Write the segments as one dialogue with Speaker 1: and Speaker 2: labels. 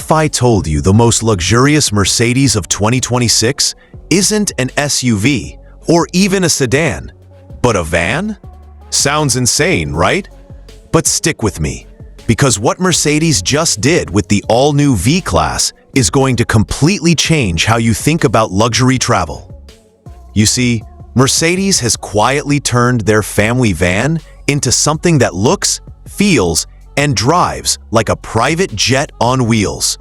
Speaker 1: if I told you the most luxurious Mercedes of 2026 isn't an SUV or even a sedan, but a van? Sounds insane, right? But stick with me, because what Mercedes just did with the all-new V-Class is going to completely change how you think about luxury travel. You see, Mercedes has quietly turned their family van into something that looks, feels, and drives like a private jet on wheels.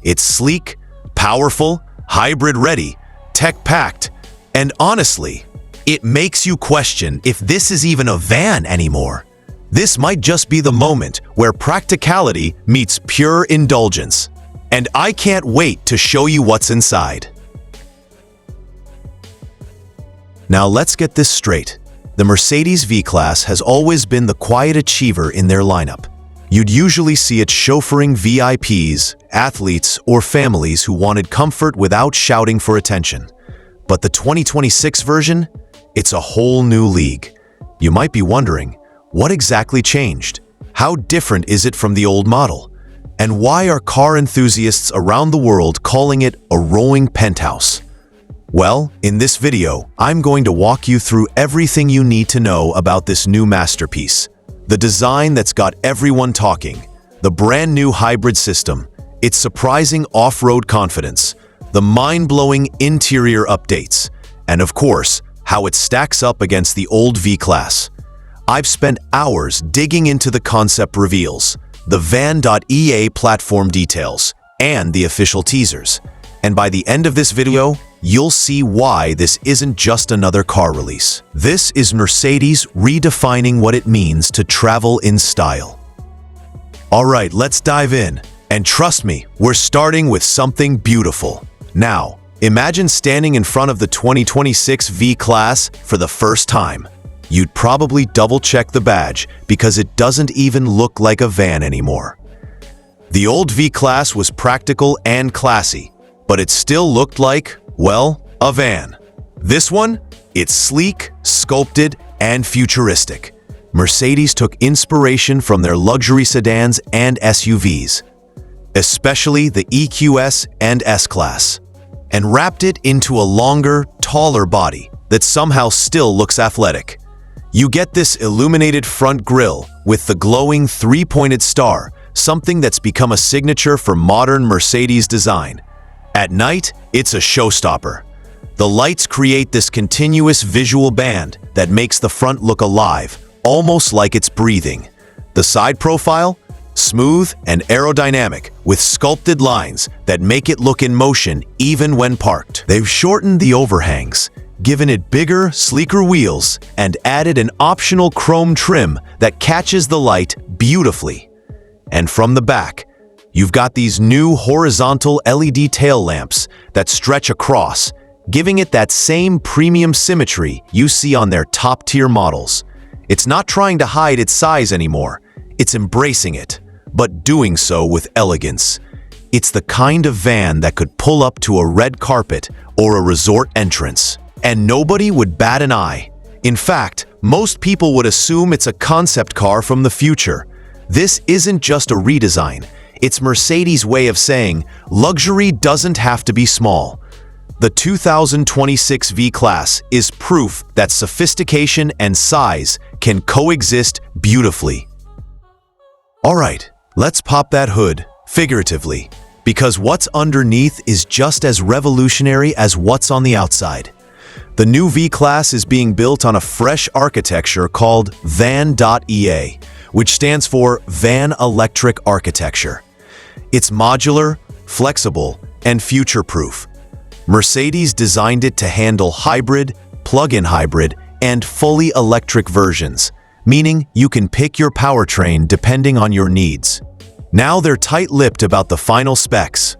Speaker 1: It's sleek, powerful, hybrid-ready, tech-packed, and honestly, it makes you question if this is even a van anymore. This might just be the moment where practicality meets pure indulgence. And I can't wait to show you what's inside. Now let's get this straight. The Mercedes V-Class has always been the quiet achiever in their lineup. You'd usually see it chauffeuring VIPs, athletes, or families who wanted comfort without shouting for attention. But the 2026 version? It's a whole new league. You might be wondering, what exactly changed? How different is it from the old model? And why are car enthusiasts around the world calling it a rolling penthouse? Well, in this video, I'm going to walk you through everything you need to know about this new masterpiece. The design that's got everyone talking, the brand new hybrid system, its surprising off-road confidence, the mind-blowing interior updates, and of course, how it stacks up against the old V-Class. I've spent hours digging into the concept reveals, the van.ea platform details, and the official teasers. And by the end of this video, you'll see why this isn't just another car release. This is Mercedes redefining what it means to travel in style. Alright, let's dive in. And trust me, we're starting with something beautiful. Now, imagine standing in front of the 2026 V-Class for the first time. You'd probably double-check the badge because it doesn't even look like a van anymore. The old V-Class was practical and classy, but it still looked like, well, a van. This one? It's sleek, sculpted, and futuristic. Mercedes took inspiration from their luxury sedans and SUVs, especially the EQS and S-Class, and wrapped it into a longer, taller body that somehow still looks athletic. You get this illuminated front grille with the glowing three-pointed star, something that's become a signature for modern Mercedes design. At night, it's a showstopper. The lights create this continuous visual band that makes the front look alive, almost like it's breathing. The side profile? Smooth and aerodynamic, with sculpted lines that make it look in motion even when parked. They've shortened the overhangs, given it bigger, sleeker wheels, and added an optional chrome trim that catches the light beautifully. And from the back, you've got these new horizontal LED tail lamps that stretch across, giving it that same premium symmetry you see on their top-tier models. It's not trying to hide its size anymore, it's embracing it, but doing so with elegance. It's the kind of van that could pull up to a red carpet or a resort entrance, and nobody would bat an eye. In fact, most people would assume it's a concept car from the future. This isn't just a redesign. It's Mercedes' way of saying, luxury doesn't have to be small. The 2026 V-Class is proof that sophistication and size can coexist beautifully. Alright, let's pop that hood, figuratively, because what's underneath is just as revolutionary as what's on the outside. The new V-Class is being built on a fresh architecture called van.ea, which stands for Van Electric Architecture. It's modular, flexible, and future-proof. Mercedes designed it to handle hybrid, plug-in hybrid, and fully electric versions, meaning you can pick your powertrain depending on your needs. Now they're tight-lipped about the final specs,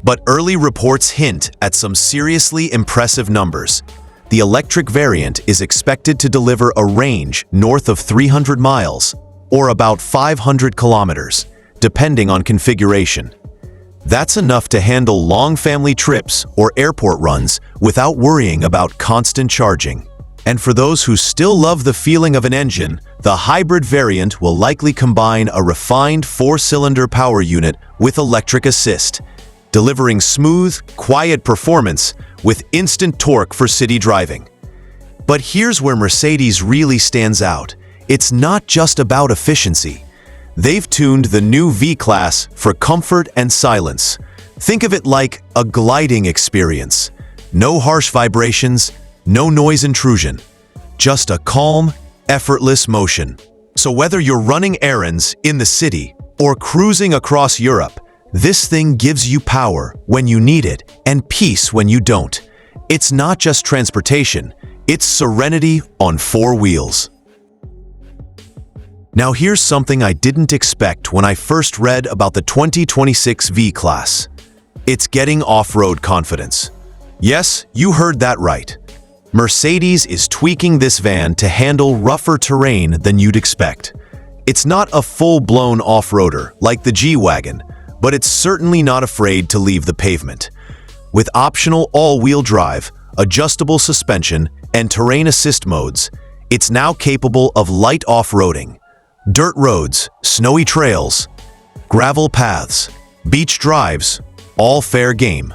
Speaker 1: but early reports hint at some seriously impressive numbers. The electric variant is expected to deliver a range north of 300 miles, or about 500 kilometers, depending on configuration. That's enough to handle long family trips or airport runs without worrying about constant charging. And for those who still love the feeling of an engine, the hybrid variant will likely combine a refined 4-cylinder power unit with electric assist, delivering smooth, quiet performance with instant torque for city driving. But here's where Mercedes really stands out. It's not just about efficiency. They've tuned the new V-Class for comfort and silence. Think of it like a gliding experience. No harsh vibrations, no noise intrusion, just a calm, effortless motion. So whether you're running errands in the city or cruising across Europe, this thing gives you power when you need it and peace when you don't. It's not just transportation, it's serenity on 4 wheels. Now here's something I didn't expect when I first read about the 2026 V-Class. It's getting off-road confidence. Yes, you heard that right. Mercedes is tweaking this van to handle rougher terrain than you'd expect. It's not a full-blown off-roader like the G-Wagon, but it's certainly not afraid to leave the pavement. With optional all-wheel drive, adjustable suspension, and terrain assist modes, it's now capable of light off-roading. Dirt roads, snowy trails, gravel paths, beach drives, all fair game.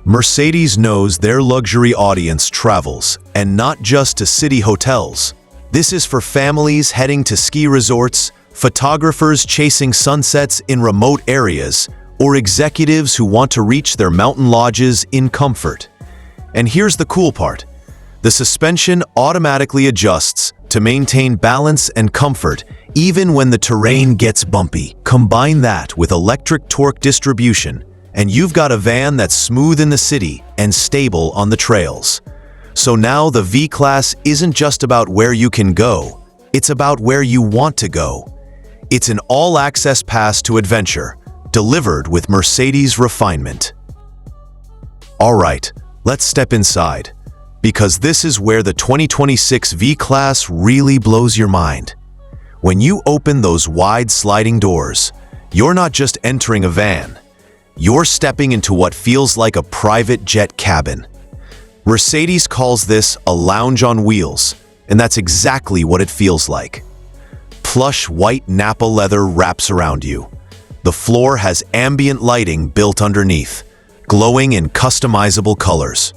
Speaker 1: Mercedes knows their luxury audience travels, and not just to city hotels. This is for families heading to ski resorts, photographers chasing sunsets in remote areas, or executives who want to reach their mountain lodges in comfort. And here's the cool part. The suspension automatically adjusts to maintain balance and comfort even when the terrain gets bumpy. Combine that with electric torque distribution, and you've got a van that's smooth in the city and stable on the trails. So now the V-Class isn't just about where you can go, it's about where you want to go. It's an all-access pass to adventure, delivered with Mercedes refinement. All right, let's step inside, because this is where the 2026 V-Class really blows your mind. When you open those wide sliding doors, you're not just entering a van. You're stepping into what feels like a private jet cabin. Mercedes calls this a lounge on wheels, and that's exactly what it feels like. Plush white Nappa leather wraps around you. The floor has ambient lighting built underneath, glowing in customizable colors.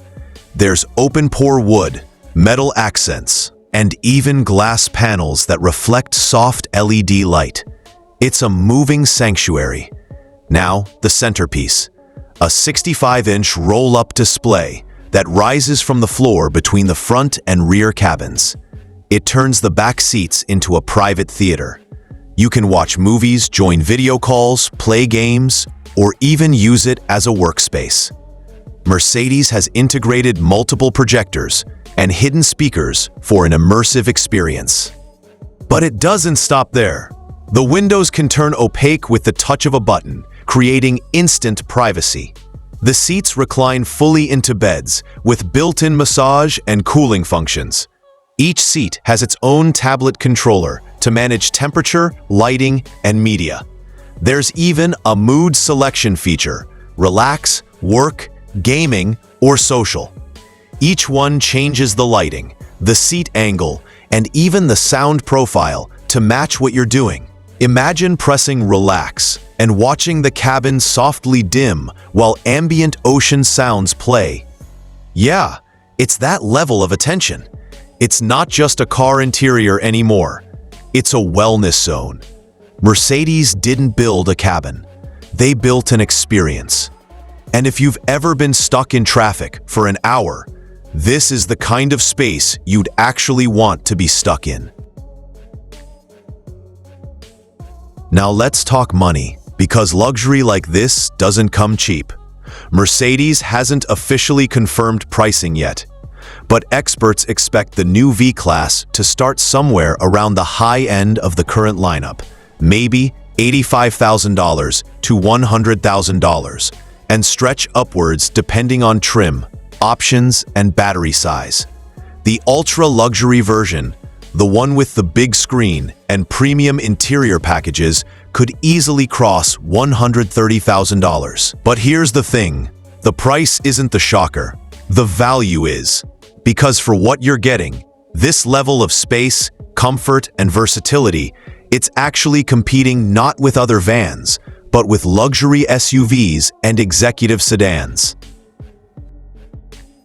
Speaker 1: There's open-pore wood, metal accents, and even glass panels that reflect soft LED light. It's a moving sanctuary. Now, the centerpiece, a 65-inch roll-up display that rises from the floor between the front and rear cabins. It turns the back seats into a private theater. You can watch movies, join video calls, play games, or even use it as a workspace. Mercedes has integrated multiple projectors and hidden speakers for an immersive experience. But it doesn't stop there. The windows can turn opaque with the touch of a button, creating instant privacy. The seats recline fully into beds with built-in massage and cooling functions. Each seat has its own tablet controller to manage temperature, lighting, and media. There's even a mood selection feature: relax, work, gaming, or social. Each one changes the lighting, the seat angle, and even the sound profile to match what you're doing. Imagine pressing relax and watching the cabin softly dim while ambient ocean sounds play. Yeah, it's that level of attention. It's not just a car interior anymore. It's a wellness zone. Mercedes didn't build a cabin. They built an experience. And if you've ever been stuck in traffic for an hour, this is the kind of space you'd actually want to be stuck in. Now let's talk money, because luxury like this doesn't come cheap. Mercedes hasn't officially confirmed pricing yet, but experts expect the new V-Class to start somewhere around the high end of the current lineup, maybe $85,000 to $100,000, and stretch upwards depending on trim, options, and battery size. The ultra-luxury version, the one with the big screen and premium interior packages, could easily cross $130,000. But here's the thing, the price isn't the shocker, the value is. Because for what you're getting, this level of space, comfort, and versatility, it's actually competing not with other vans, but with luxury SUVs and executive sedans.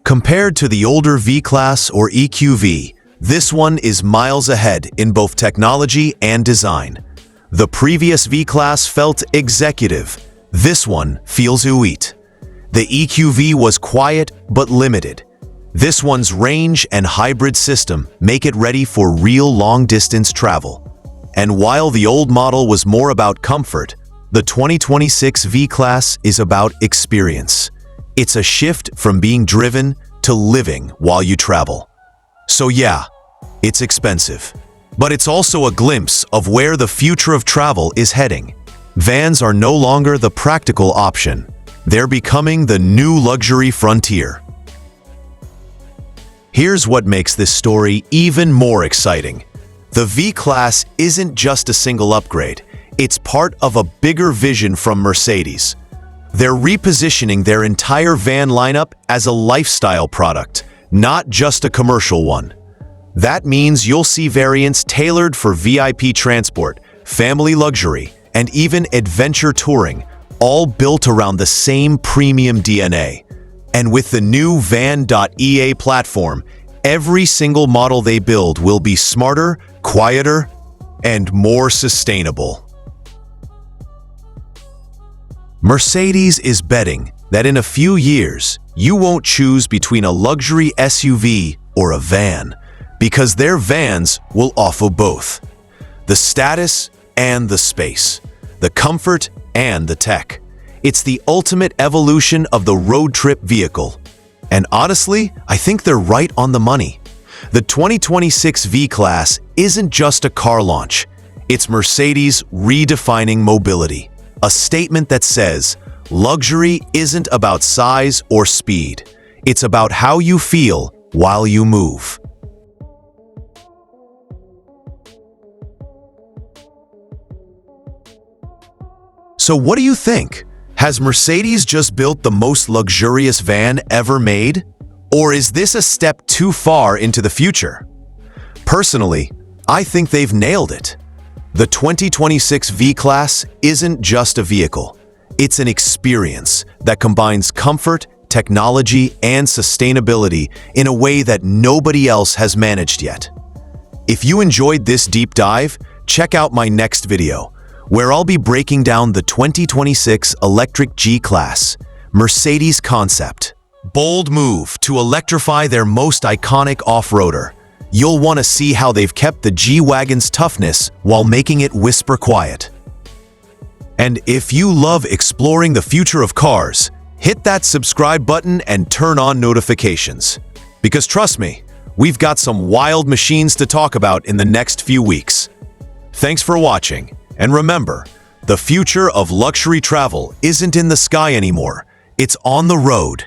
Speaker 1: Compared to the older V-Class or EQV, this one is miles ahead in both technology and design. The previous V-Class felt executive. This one feels elite. The EQV was quiet but limited. This one's range and hybrid system make it ready for real long-distance travel. And while the old model was more about comfort, the 2026 V-Class is about experience. It's a shift from being driven to living while you travel. So yeah, it's expensive. But it's also a glimpse of where the future of travel is heading. Vans are no longer the practical option. They're becoming the new luxury frontier. Here's what makes this story even more exciting. The V-Class isn't just a single upgrade. It's part of a bigger vision from Mercedes. They're repositioning their entire van lineup as a lifestyle product, not just a commercial one. That means you'll see variants tailored for VIP transport, family luxury, and even adventure touring, all built around the same premium DNA. And with the new Van.EA platform, every single model they build will be smarter, quieter, and more sustainable. Mercedes is betting that in a few years, you won't choose between a luxury SUV or a van, because their vans will offer both. The status and the space, the comfort and the tech. It's the ultimate evolution of the road trip vehicle. And honestly, I think they're right on the money. The 2026 V-Class isn't just a car launch. It's Mercedes redefining mobility. A statement that says, luxury isn't about size or speed. It's about how you feel while you move. So what do you think? Has Mercedes just built the most luxurious van ever made? Or is this a step too far into the future? Personally, I think they've nailed it. The 2026 V-Class isn't just a vehicle. It's an experience that combines comfort, technology, and sustainability in a way that nobody else has managed yet. If you enjoyed this deep dive, check out my next video, where I'll be breaking down the 2026 electric G-Class, Mercedes concept. Bold move to electrify their most iconic off-roader. You'll want to see how they've kept the G-Wagon's toughness while making it whisper quiet. And if you love exploring the future of cars, hit that subscribe button and turn on notifications. Because trust me, we've got some wild machines to talk about in the next few weeks. Thanks for watching, and remember, the future of luxury travel isn't in the sky anymore, it's on the road.